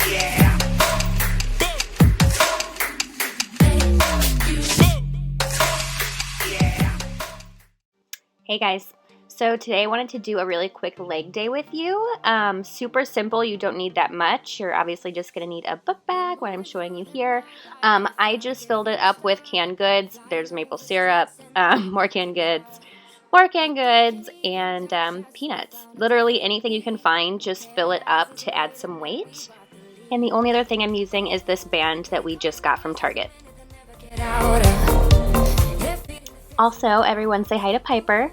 Hey guys, so today I wanted to do a really quick leg day with you. Super simple, you don't need that much. You're obviously just going to need a book bag, what I'm showing you here. I just filled it up with canned goods. There's maple syrup, more canned goods, and peanuts. Literally anything you can find, just fill it up to add some weight. And the only other thing I'm using is this band that we just got from Target. Also, everyone say hi to Piper.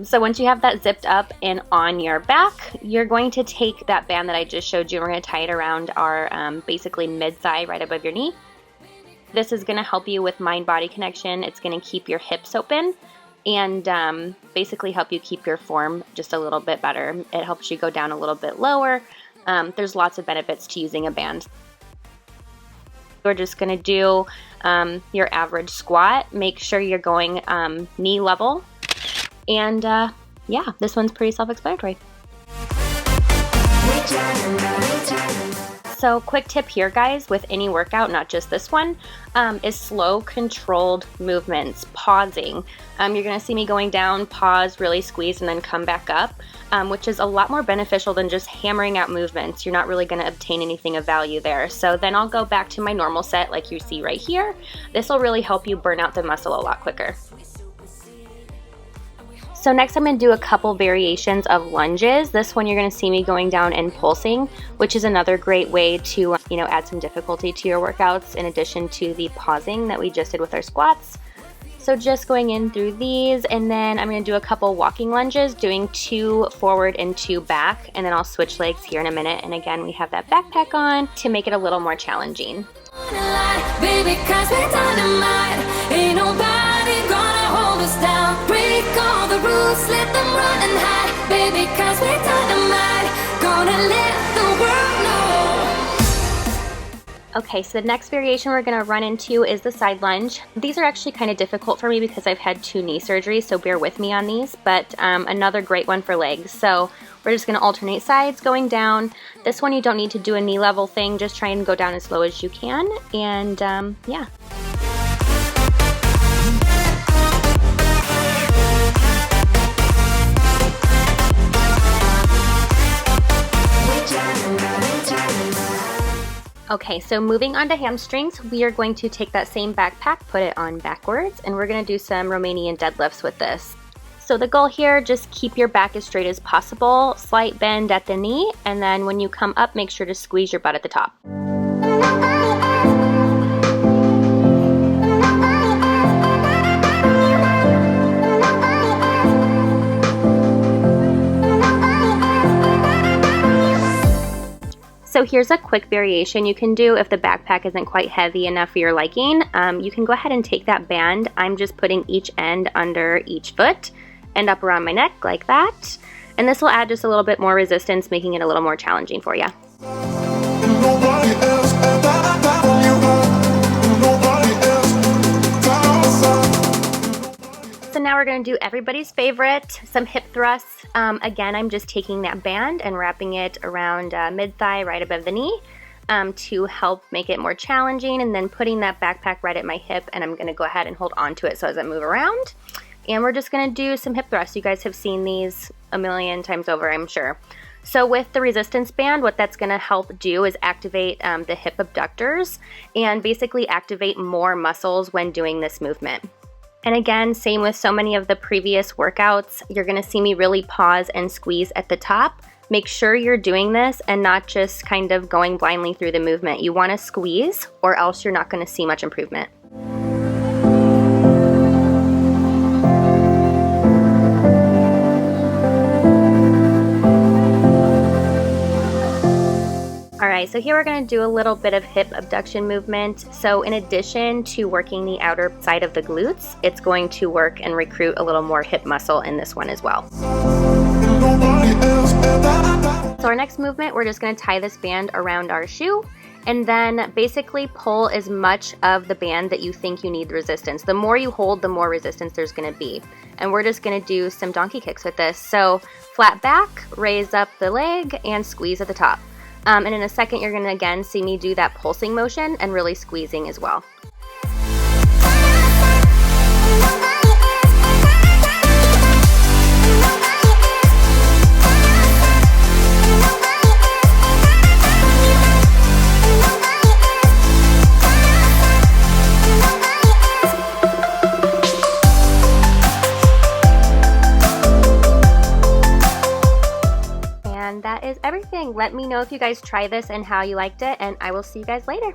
So once you have that zipped up and on your back, you're going to take that band that I just showed you and we're going to tie it around our basically mid-thigh right above your knee. This is going to help you with mind-body connection. It's going to keep your hips open and basically help you keep your form just a little bit better. It helps you go down a little bit lower. There's lots of benefits to using a band. We're just going to do your average squat. Make sure you're going knee level. And yeah, this one's pretty self-explanatory. So quick tip here, guys, with any workout, not just this one, is slow, controlled movements, pausing. You're going to see me going down, pause, really squeeze, and then come back up, which is a lot more beneficial than just hammering out movements. You're not really going to obtain anything of value there. So then I'll go back to my normal set like you see right here. This will really help you burn out the muscle a lot quicker. So next I'm going to do a couple variations of lunges. This one you're going to see me going down and pulsing, which is another great way to add some difficulty to your workouts in addition to the pausing that we just did with our squats. So just going in through these, and then I'm going to do a couple walking lunges, doing 2 forward and 2 back, and then I'll switch legs here in a minute. And again, we have that backpack on to make it a little more challenging. Baby, 'cause we're dynamite. Ain't nobody gonna hold us down. Break all the rules, let them run and hide. Baby, 'cause we're dynamite. Gonna let the world know. Okay, so the next variation we're gonna run into is the side lunge. These are actually kind of difficult for me because I've had 2 knee surgeries, so bear with me on these, but another great one for legs. So we're just gonna alternate sides going down. This one you don't need to do a knee level thing, just try and go down as slow as you can, and yeah. Okay, so moving on to hamstrings, we are going to take that same backpack, put it on backwards, and we're going to do some Romanian deadlifts with this. So the goal here, just keep your back as straight as possible, slight bend at the knee, and then when you come up, make sure to squeeze your butt at the top. So here's a quick variation you can do if the backpack isn't quite heavy enough for your liking. You can go ahead and take that band. I'm just putting each end under each foot and up around my neck like that. And this will add just a little bit more resistance, making it a little more challenging for you. So now we're going to do everybody's favorite, some hip thrusts. Again, I'm just taking that band and wrapping it around mid-thigh right above the knee to help make it more challenging, and then putting that backpack right at my hip, and I'm going to go ahead and hold on to it so as I move around. And we're just going to do some hip thrusts. You guys have seen these a million times over, I'm sure. So with the resistance band, what that's going to help do is activate the hip abductors and basically activate more muscles when doing this movement. And again, same with so many of the previous workouts, you're going to see me really pause and squeeze at the top. Make sure you're doing this and not just kind of going blindly through the movement. You want to squeeze, or else you're not going to see much improvement. Alright, so here we're going to do a little bit of hip abduction movement. So in addition to working the outer side of the glutes, it's going to work and recruit a little more hip muscle in this one as well. So our next movement, we're just going to tie this band around our shoe and then basically pull as much of the band that you think you need the resistance. The more you hold, the more resistance there's going to be. And we're just going to do some donkey kicks with this. So flat back, raise up the leg, and squeeze at the top. And in a second, you're gonna again see me do that pulsing motion and really squeezing as well. And that is everything. Let me know if you guys try this and how you liked it, and I will see you guys later.